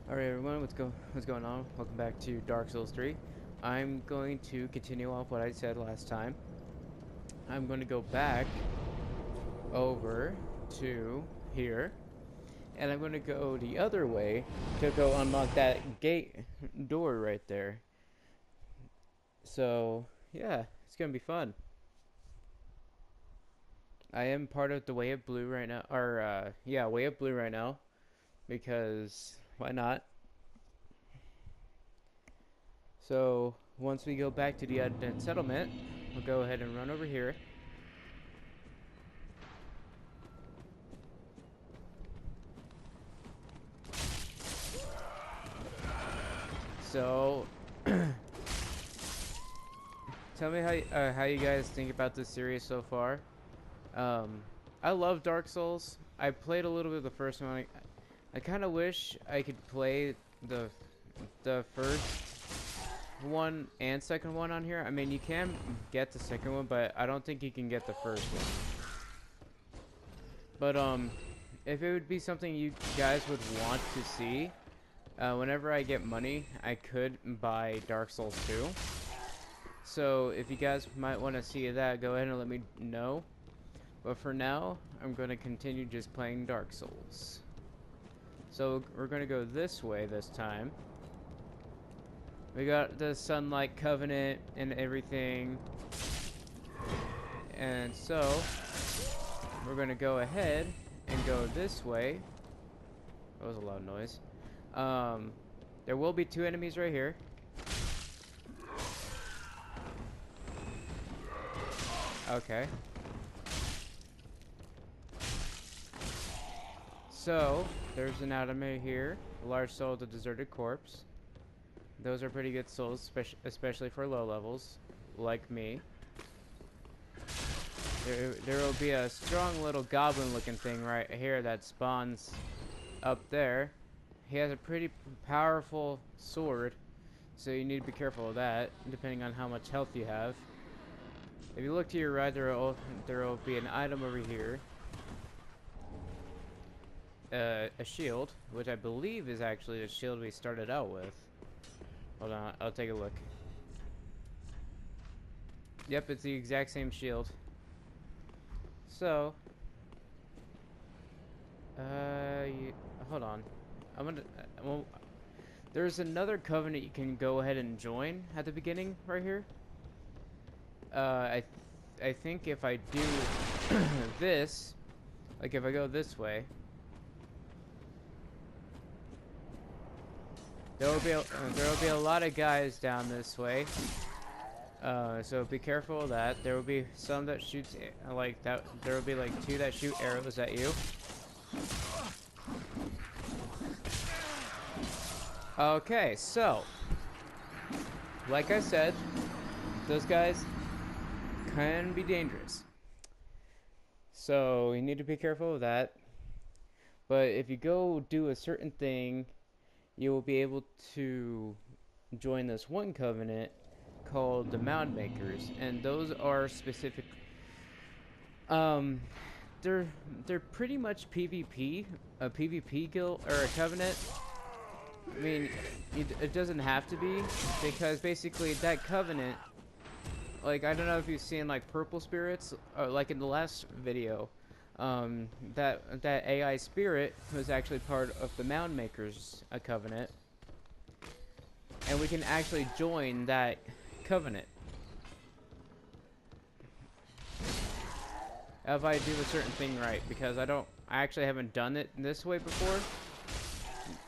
Alright everyone, what's going on? Welcome back to Dark Souls 3. I'm going to continue off what I said last time. I'm going to go back over to here, and I'm going to go the other way to go unlock that gate door right there. So, yeah, it's going to be fun. I am part of the Way of Blue right now, or, yeah, Way of Blue right now, because why not? So once we go back to the Undead Settlement, we'll go ahead and run over here. So tell me how you guys think about this series so far. I love Dark Souls. I played a little bit of the first one. I kind of wish I could play the first one and second one on here. I mean, you can get the second one, but I don't think you can get the first one. But if it would be something you guys would want to see, whenever I get money, I could buy Dark Souls 2. So if you guys might want to see that, go ahead and let me know. But for now, I'm going to continue just playing Dark Souls. So we're going to go this way this time. We got the Sunlight Covenant and everything. And so we're going to go ahead and go this way. That was a loud noise. There will be two enemies right here. Okay. So, there's an enemy here. A large soul of the deserted corpse. Those are pretty good souls, especially for low levels, like me. There will be a strong little goblin-looking thing right here that spawns up there. He has a pretty powerful sword, so you need to be careful of that, depending on how much health you have. If you look to your right, there will be an item over here. A shield, which I believe is actually the shield we started out with. Hold on, I'll take a look. Yep, it's the exact same shield. So, hold on. I'm gonna, well, there's another covenant you can go ahead and join at the beginning right here. I think if I do this, like if I go this way, there will be a lot of guys down this way. So be careful of that. There will be some that shoots like that. There will be like two that shoot arrows at you. Okay, so like I said, those guys can be dangerous. So you need to be careful of that. But if you go do a certain thing, you will be able to join this one covenant called the Mound Makers, and those are specific. They're pretty much PvP, a PvP guild or a covenant. I mean, it doesn't have to be, because basically that covenant, like, I don't know if you've seen like purple spirits, or like in the last video, that AI spirit was actually part of the Mound Makers covenant, and we can actually join that covenant if I do a certain thing right, because I actually haven't done it this way before.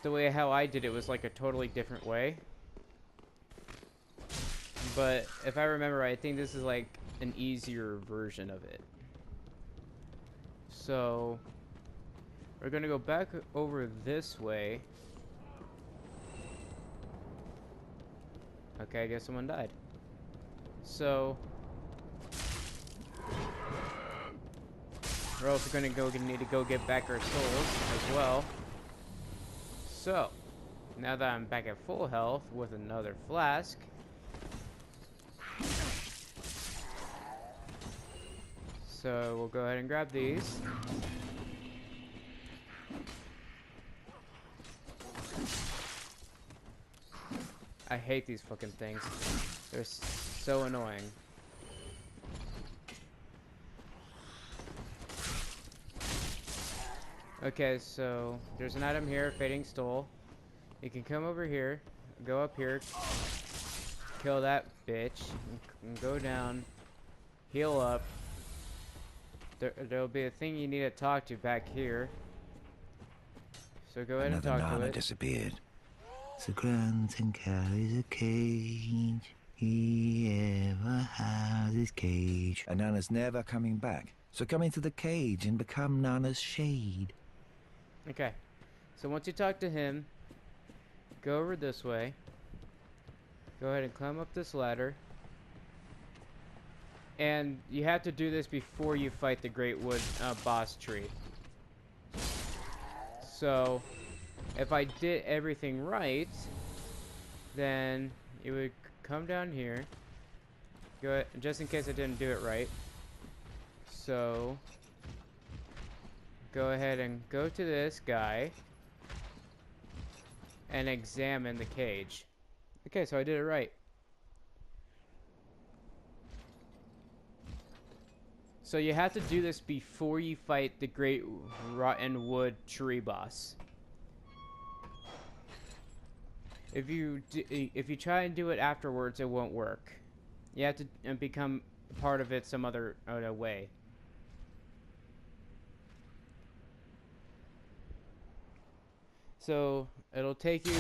The way how I did it was like a totally different way. But if I remember right, I think this is like an easier version of it. So we're gonna go back over this way. Okay, I guess someone died. So we're also gonna need to go get back our souls as well. So now that I'm back at full health with another flask, so we'll go ahead and grab these. I hate these fucking things. They're so annoying. Okay, so there's an item here, Fading Stole. You can come over here, go up here, kill that bitch, and go down, heal up. There'll be a thing you need to talk to back here. So go ahead and talk to it. Disappeared. The grunting carries a cage. He ever has his cage. And Nana's never coming back. So come into the cage and become Nana's shade. Okay. So once you talk to him, go over this way. Go ahead and climb up this ladder. And you have to do this before you fight the Great Wood boss tree. So, if I did everything right, then you would come down here. Go ahead, just in case I didn't do it right. So, go ahead and go to this guy and examine the cage. Okay, so I did it right. So you have to do this before you fight the Great Rotten Wood Tree boss. If you try and do it afterwards, it won't work. You have to become part of it some other way. So it'll take you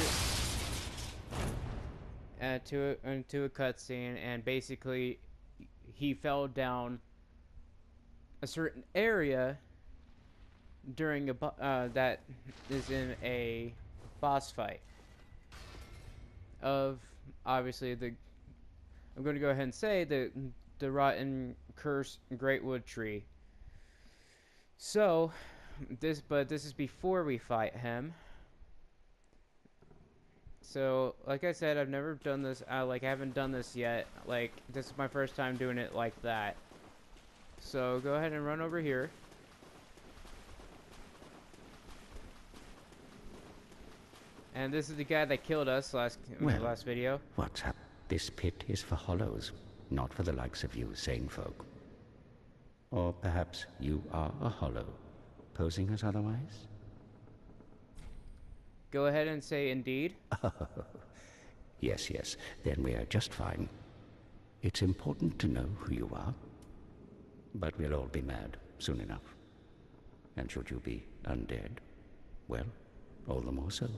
into a cutscene, and basically he fell down a certain area during that is in a boss fight of obviously I'm going to go ahead and say the rotten cursed Great Wood Tree. So this is before we fight him. So like I said, I've never done this. I haven't done this yet. Like, this is my first time doing it like that. So go ahead and run over here. And this is the guy that killed us last video. What's up? This pit is for hollows, not for the likes of you sane folk. Or perhaps you are a hollow, posing as otherwise? Go ahead and say indeed. Yes, then we are just fine. It's important to know who you are. But we'll all be mad soon enough. And should you be undead, well, all the more so.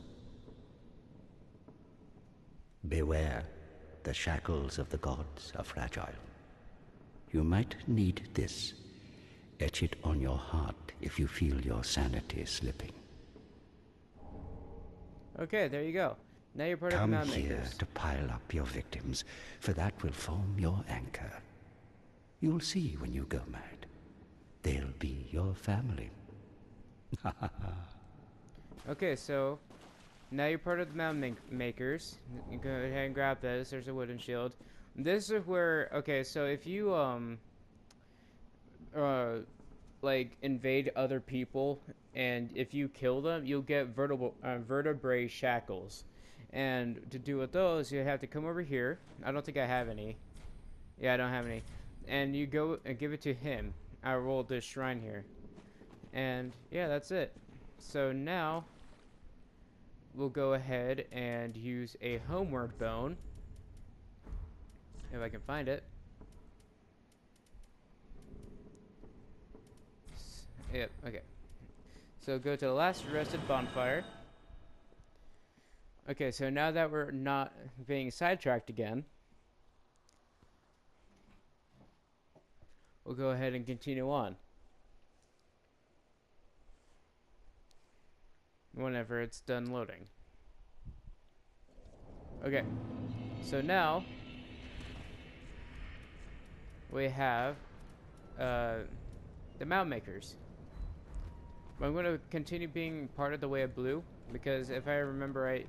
Beware, the shackles of the gods are fragile. You might need this. Etch it on your heart if you feel your sanity slipping. Okay, there you go. Now you're part of the Come here to pile up your victims, for that will form your anchor. You'll see when you go mad. They'll be your family. Okay, so now you're part of the mound makers. You go ahead and grab this. There's a wooden shield. This is where, okay, so if you like invade other people, and if you kill them, you'll get vertebrae shackles. And to do with those, you have to come over here. I don't think I have any. Yeah, I don't have any. And you go and give it to him. I rolled this shrine here. And yeah, that's it. So now we'll go ahead and use a homeward bone. If I can find it. Yep, okay. So go to the last rested bonfire. Okay, so now that we're not being sidetracked again, we'll go ahead and continue on. Whenever it's done loading. Okay, so now we have the mound makers. I'm going to continue being part of the Way of Blue, because if I remember right,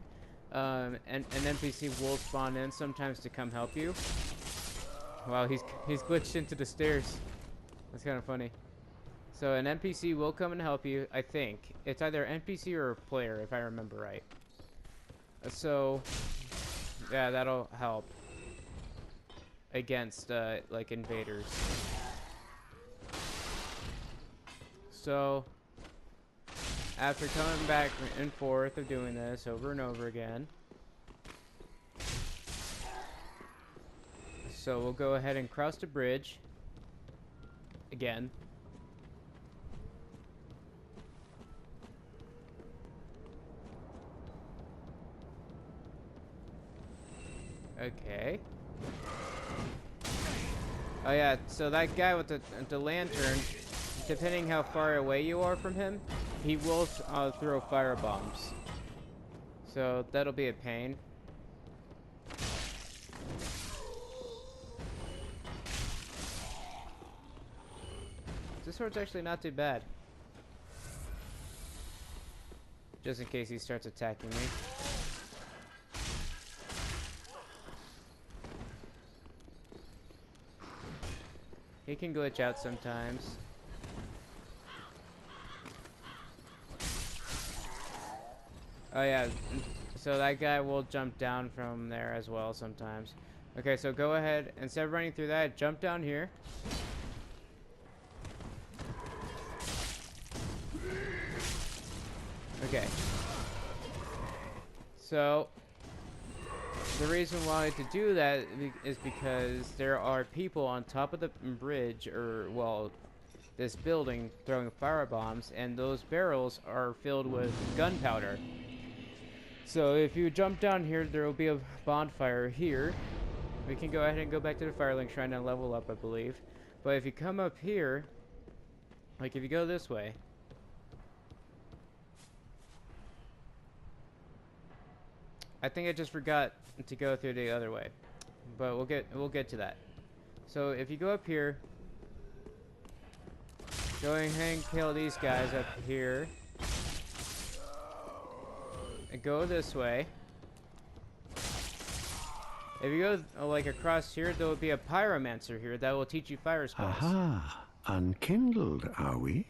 an NPC will spawn in sometimes to come help you. Wow, he's glitched into the stairs. That's kind of funny. So an NPC will come and help you, I think. It's either NPC or a player, if I remember right. So Yeah, that'll help against like invaders. So after coming back and forth of doing this over and over again, so we'll go ahead and cross the bridge again. Okay. Oh yeah, so that guy with the lantern, depending how far away you are from him, he will throw fire bombs. So that'll be a pain. This sword's actually not too bad. Just in case he starts attacking me. He can glitch out sometimes. Oh yeah, so that guy will jump down from there as well sometimes. Okay, so go ahead, instead of running through that, jump down here. Okay. So the reason why to do that is because there are people on top of the bridge, or well, this building, throwing fire bombs, and those barrels are filled with gunpowder. So if you jump down here, there will be a bonfire here. We can go ahead and go back to the Firelink Shrine and level up, I believe. But if you come up here, like if you go this way, I think I just forgot to go through the other way, but we'll get to that. So if you go up here, go ahead and kill these guys up here, and go this way. If you go like across here, there will be a pyromancer here that will teach you fire spells. Aha, unkindled, are we?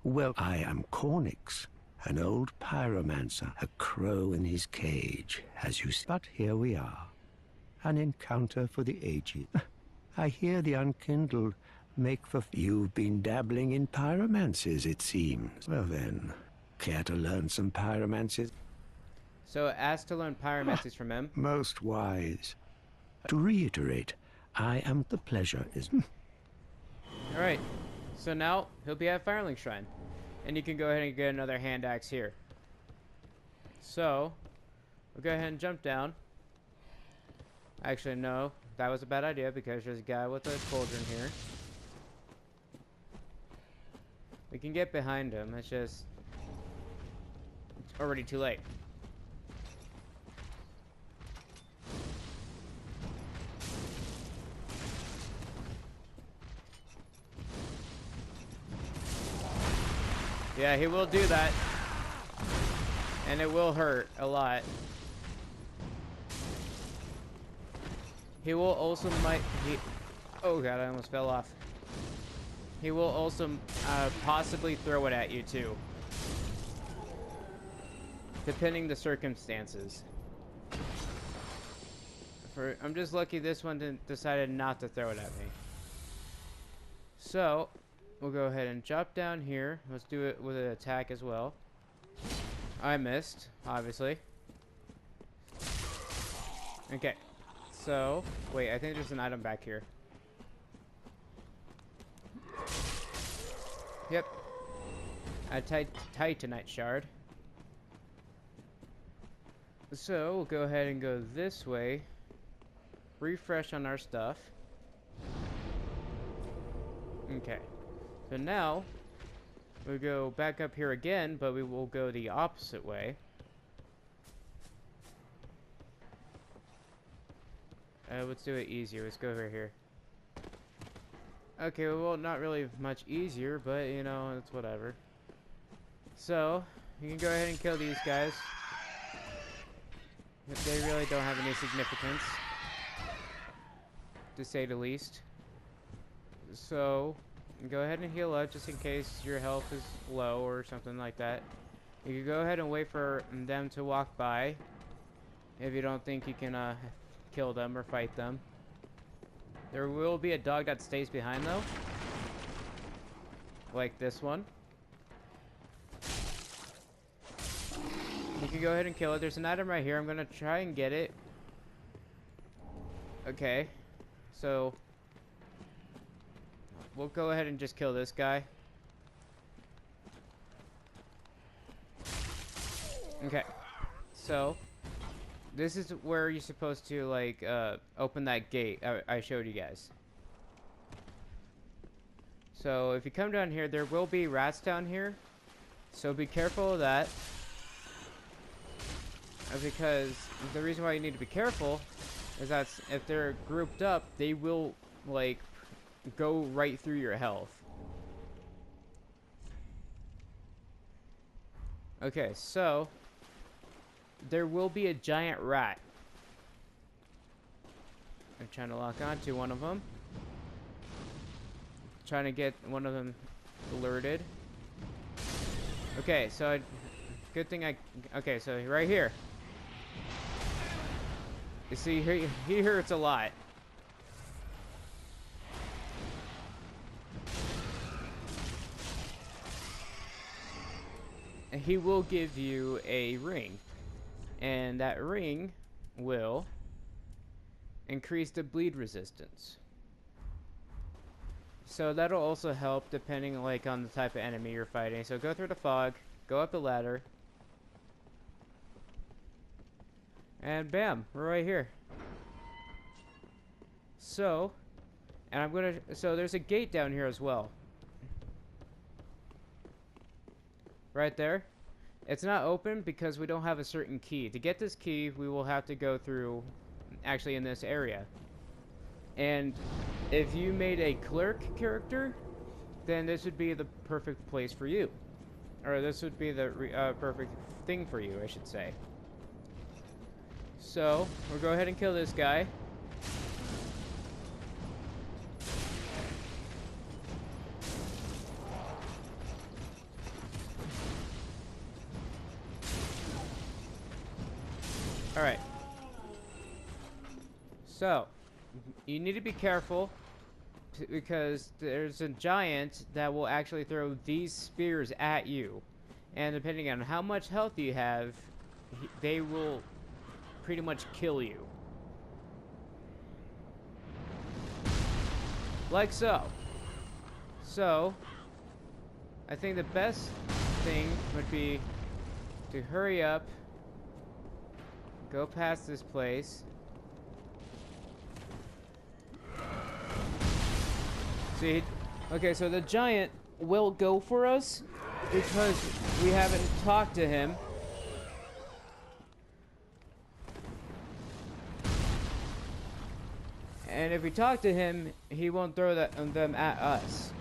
Well, I am Cornix, an old pyromancer, a crow in his cage, as you see. But here we are, an encounter for the ages. I hear the unkindled make for... You've been dabbling in pyromancies, it seems. Well then, care to learn some pyromancies? So ask to learn pyromancies from him. Most wise. To reiterate, I am the pleasure is... Alright, so now he'll be at Firelink Shrine. And you can go ahead and get another hand axe here. So, we'll go ahead and jump down. Actually, no, that was a bad idea because there's a guy with a cauldron here. We can get behind him, it's just... it's already too late. Yeah, he will do that. And it will hurt a lot. He will also oh god, I almost fell off. He will also possibly throw it at you too. Depending the circumstances. I'm just lucky this one decided not to throw it at me. So, we'll go ahead and drop down here. Let's do it with an attack as well. I missed, obviously. Okay. So, wait, I think there's an item back here. Yep. A Titanite shard. So, we'll go ahead and go this way. Refresh on our stuff. Okay. So now, we'll go back up here again, but we will go the opposite way. Let's do it easier. Let's go over here. Okay, well, not really much easier, but, you know, it's whatever. So, you can go ahead and kill these guys. They really don't have any significance, to say the least. So, go ahead and heal up just in case your health is low or something like that. You can go ahead and wait for them to walk by. if you don't think you can kill them or fight them. There will be a dog that stays behind though, like this one. You can go ahead and kill it. There's an item right here. I'm gonna try and get it. Okay, so we'll go ahead and just kill this guy. Okay, so this is where you're supposed to like open that gate I showed you guys. So if you come down here, there will be rats down here, so be careful of that. Because the reason why you need to be careful is that if they're grouped up, they will like go right through your health. Okay, so there will be a giant rat. I'm trying to lock onto one of them. Trying to get one of them alerted. Okay, so good thing okay, so right here. You see, he hurts a lot. And he will give you a ring. And that ring will increase the bleed resistance. So that'll also help depending like on the type of enemy you're fighting. So go through the fog, go up the ladder. And bam, we're right here. So, and I'm gonna, so there's a gate down here as well. Right there. It's not open because we don't have a certain key. To get this key, we will have to go through, actually in this area. And if you made a clerk character, then this would be the perfect place for you. Or this would be the perfect thing for you, I should say. So, we'll go ahead and kill this guy. Alright. So, you need to be careful because there's a giant that will actually throw these spears at you. And depending on how much health you have, they will pretty much kill you. Like so. So, I think the best thing would be to hurry up, go past this place. See? Okay, so the giant will go for us because we haven't talked to him. And if we talk to him, he won't throw them at us.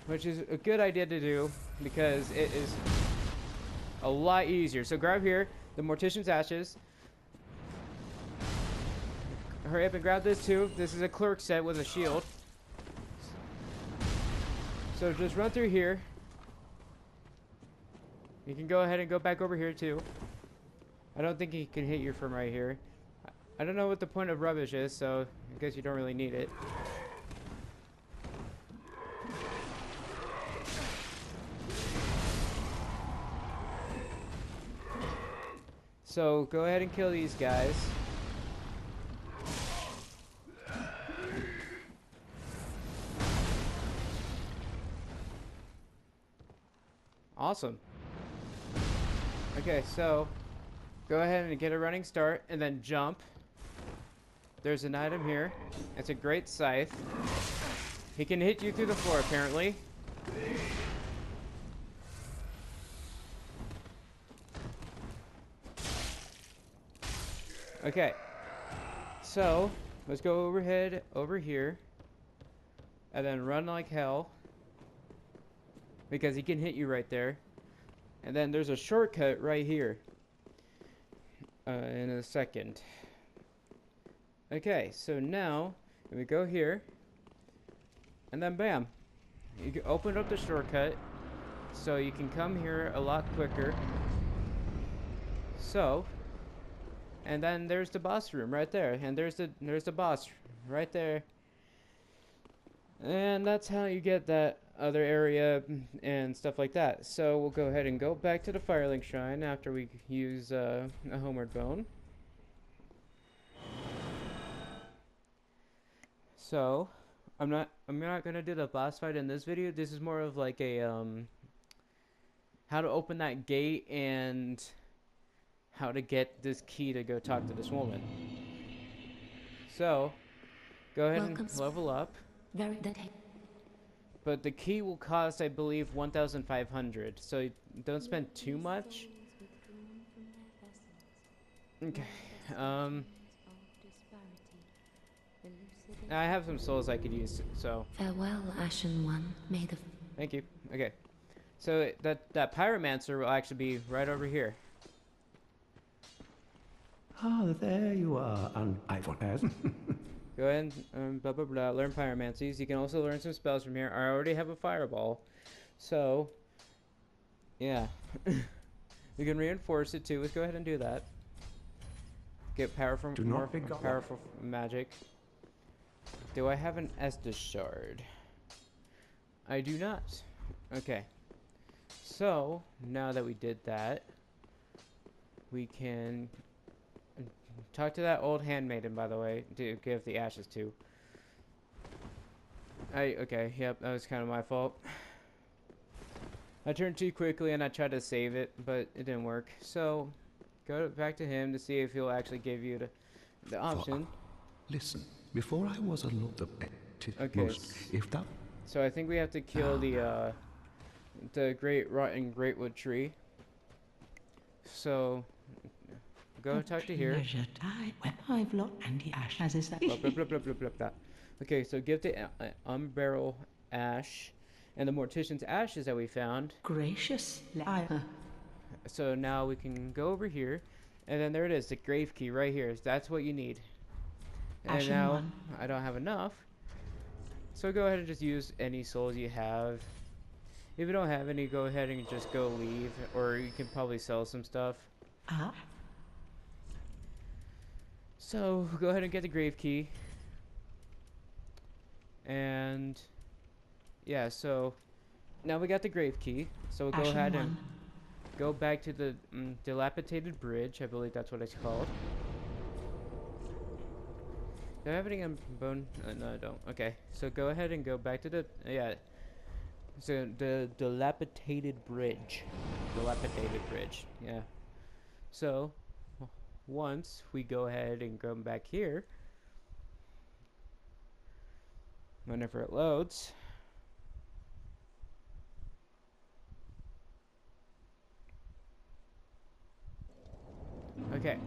Which is a good idea to do because it is a lot easier. So grab here, the Mortician's Ashes. Hurry up and grab this too. This is a clerk set with a shield. So just run through here. You can go ahead and go back over here too. I don't think he can hit you from right here. I don't know what the point of rubbish is, so I guess you don't really need it. So go ahead and kill these guys. Awesome. Okay, so go ahead and get a running start and then jump. There's an item here. It's a great scythe. He can hit you through the floor apparently. Okay. So, let's go overhead over here. And then run like hell. Because he can hit you right there. And then there's a shortcut right here. In a second. Okay, so now we go here. And then bam. You can open up the shortcut. So you can come here a lot quicker. So, and then there's the boss room right there, and there's the boss right there. And that's how you get that other area and stuff like that. So we'll go ahead and go back to the Firelink Shrine after we use a Homeward Bone. So I'm not gonna do the boss fight in this video. This is more of like a how to open that gate and how to get this key to go talk to this woman. So go ahead and level up. But the key will cost, I believe, 1,500. So don't spend too much. Okay. I have some souls I could use, so. Farewell, Ashen One. May the. Thank you. Okay. So that pyromancer will actually be right over here. Ah, there you are, I forgot. Go ahead and blah blah blah. Learn pyromancies. You can also learn some spells from here. I already have a fireball, so yeah. We can reinforce it too. Let's go ahead and do that. Get powerful, more powerful magic. Do I have an Estus shard? I do not. Okay. So now that we did that, we can talk to that old handmaiden, by the way, to give the ashes to. Okay, yep, that was kind of my fault. I turned too quickly and I tried to save it, but it didn't work. So, go back to him to see if he'll actually give you the option. Listen, before I was a lot of okay, if that. So I think we have to kill the great rotten greatwood tree. So go talk to here. Blah, blah, blah, blah, blah, blah, blah. Okay, so give the unbarrel ash and the mortician's ashes that we found. Gracious. So now we can go over here, and then there it is, the grave key right here. That's what you need. And Ashen now one. I don't have enough, so go ahead and just use any souls you have. If you don't have any, go ahead and just go leave, or you can probably sell some stuff. So go ahead and get the grave key. And yeah, so now we got the grave key. So we'll go ahead and go back to the dilapidated bridge. I believe that's what it's called. Do I have any bone? No, I don't. Okay, so go ahead and go back to the so the dilapidated bridge. Dilapidated bridge. Yeah. So once we go ahead and come back here, whenever it loads. Okay,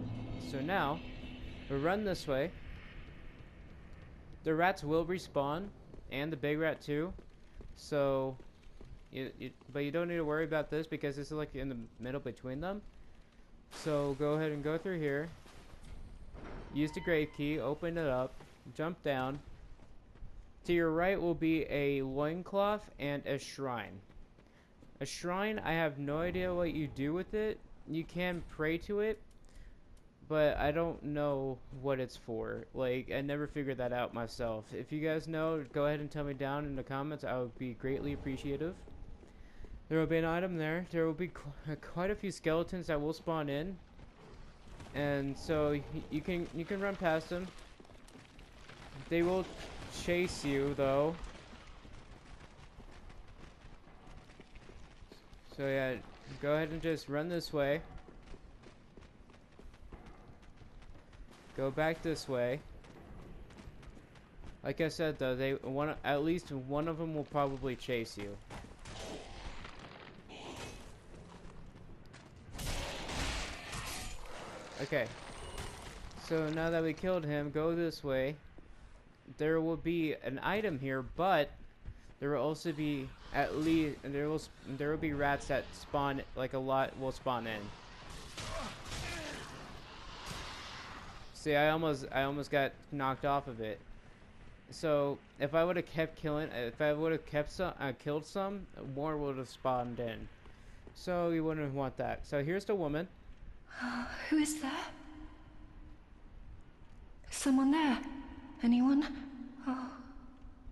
so now we run this way. The rats will respawn, and the big rat too. So, but you don't need to worry about this because this is like in the middle between them. So go ahead and go through here. Use the grave key, open it up, jump down. To your right will be a loincloth and a shrine. A shrine, I have no idea what you do with it. You can pray to it, but I don't know what it's for. Like, I never figured that out myself. If you guys know, go ahead and tell me down in the comments. I would be greatly appreciative. There will be an item there. There will be quite a few skeletons that will spawn in, and so you can run past them. They will chase you though. So yeah, go ahead and just run this way. Go back this way. Like I said though, at least one of them will probably chase you. Okay. So now that we killed him, go this way. There will be an item here, but there will also be there will be rats that spawn, like a lot will spawn in. See, I almost got knocked off of it. So if I would have kept killing, if I would have killed some, more would have spawned in. So you wouldn't want that. So here's the woman. Who is there? Is someone there? Anyone? Oh,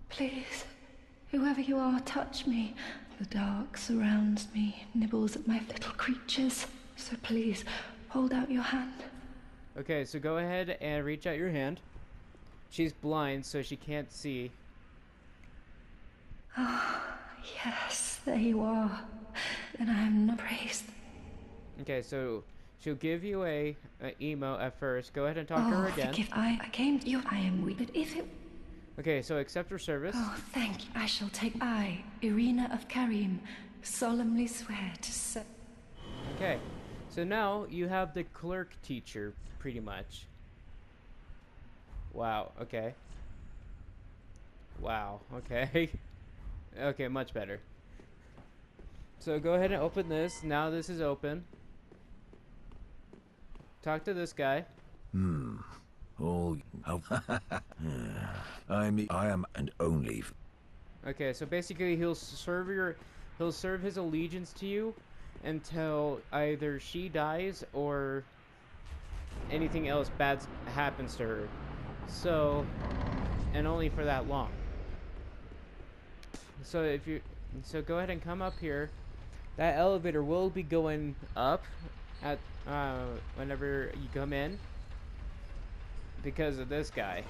please. Whoever you are, touch me. The dark surrounds me, nibbles at my little creatures. So please, hold out your hand. Okay, so go ahead and reach out your hand. She's blind, so she can't see. Ah, yes, there you are. Then I am not praised. Okay, so she'll give you a emo at first. Go ahead and talk to her again. Forgive. I came to you. I am weak. But if it... Okay, so accept her service. Oh, thank you. I shall take... I, Irina of Karim, solemnly swear to set... Okay, so now you have the clerk teacher, pretty much. Wow, okay. Wow, okay. Okay, much better. So go ahead and open this. Now this is open. Talk to this guy. Oh, I am and only. Okay, so basically he'll serve his allegiance to you until either she dies or anything else bad happens to her. So, and only for that long. So go ahead and come up here. That elevator will be going up at whenever you come in because of this guy.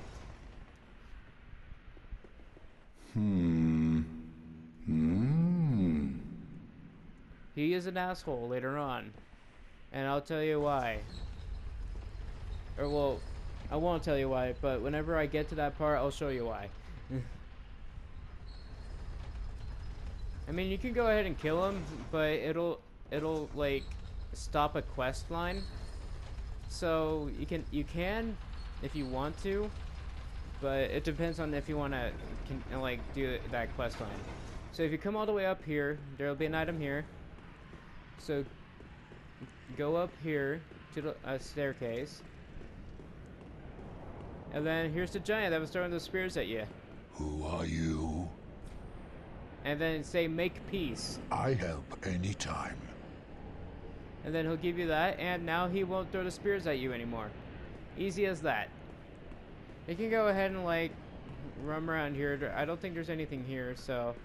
He is an asshole later on, and I'll tell you why. Or well, I won't tell you why, but whenever I get to that part, I'll show you why. I mean, you can go ahead and kill him, but it'll like stop a quest line. So you can if you want to, but it depends on if you want to like do that quest line. So if you come all the way up here, there'll be an item here. So go up here to the staircase, and then here's the giant that was throwing the spears at you. Who are you? And then say make peace. I help anytime. And then he'll give you that, and now he won't throw the spears at you anymore. Easy as that. You can go ahead and like roam around here. I don't think there's anything here, so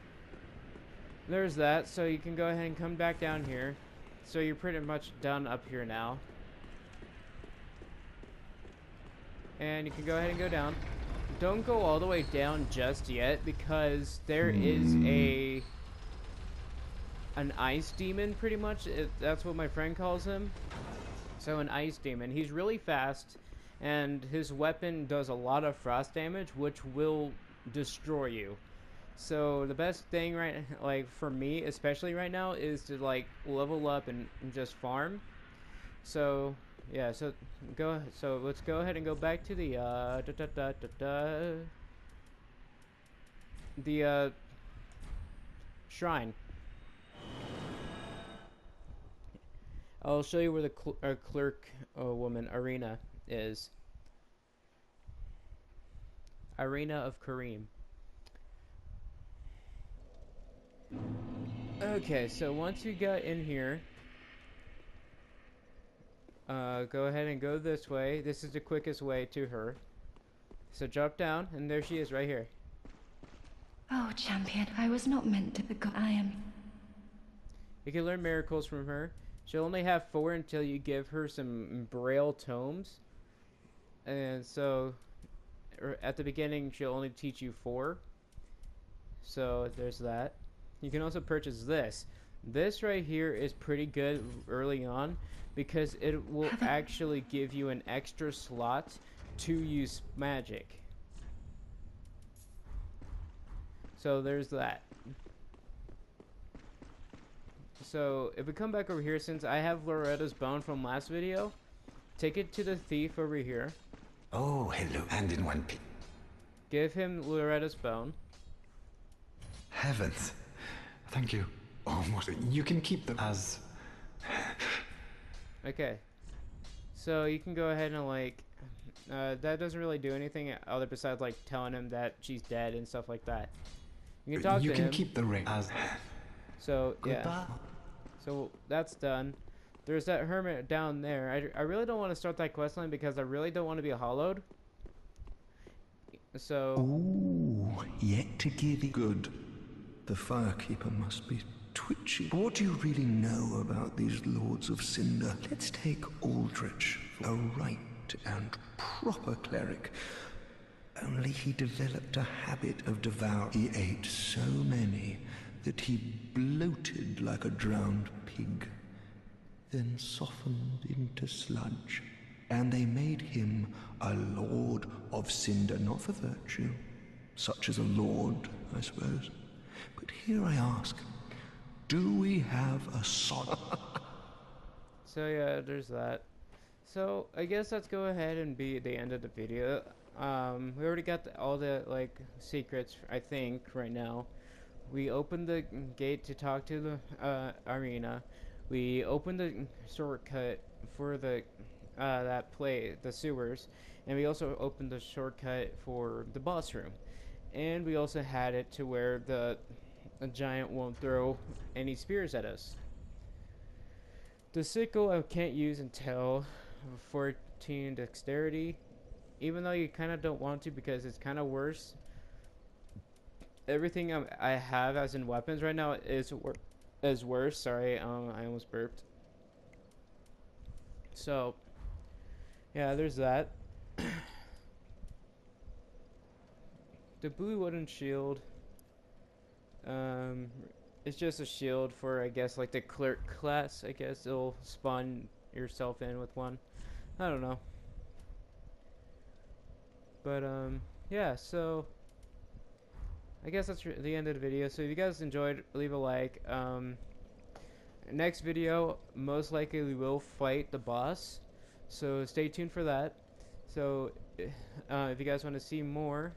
there's that. So you can go ahead and come back down here. So you're pretty much done up here now. And you can go ahead and go down. Don't go all the way down just yet, because there is an ice demon, pretty much. That's what my friend calls him. So an ice demon. He's really fast, and his weapon does a lot of frost damage, which will destroy you. So the best thing like for me, especially right now, is to like level up and just farm. So yeah, so let's go ahead and go back to the shrine. I'll show you where the clerk woman Irina is. Irina of Karim. Okay, so once you got in here, go ahead and go this way. This is the quickest way to her. So drop down, and there she is right here. Oh, champion, I was not meant to be God. I am... You can learn miracles from her. She'll only have 4 until you give her some braille tomes. And so, at the beginning, she'll only teach you 4. So, there's that. You can also purchase this. This right here is pretty good early on, because it will actually give you an extra slot to use magic. So there's that. So if we come back over here, since I have Loretta's bone from last video, take it to the thief over here. Oh, hello, and in one piece. Give him Loretta's bone. Heavens. Thank you. Almost. You can keep them as... Okay. So you can go ahead and like... that doesn't really do anything other besides like telling him that she's dead and stuff like that. You can talk to him. You can keep the ring as... So, yeah. Goodbye. So that's done. there's that hermit down there. I really don't want to start that questline because I really don't want to be hollowed. So... Ooh, yet to give it. Good. The Firekeeper must be twitchy. What do you really know about these Lords of Cinder? Let's take Aldrich, a right and proper cleric. Only he developed a habit of devouring. He ate so many that he bloated like a drowned pig, then softened into sludge. And they made him a Lord of Cinder, not for virtue, such as a lord, I suppose. But here I ask, do we have a son? So yeah, there's that. So I guess let's go ahead and be the end of the video. We already got all the like secrets, I think, right now. We opened the gate to talk to the arena. We opened the shortcut for the the sewers, and we also opened the shortcut for the boss room. And we also had it to where the giant won't throw any spears at us. The sickle I can't use until 14 dexterity, even though you kind of don't want to because it's kind of worse. Everything I have as in weapons right now is worse. Sorry, I almost burped. So, yeah, there's that. The blue wooden shield. It's just a shield for, I guess, like the clerk class. I guess it'll spawn yourself in with one. I don't know. But, yeah, so I guess that's the end of the video. So if you guys enjoyed, leave a like. Next video, most likely we will fight the boss. So stay tuned for that. So if you guys want to see more,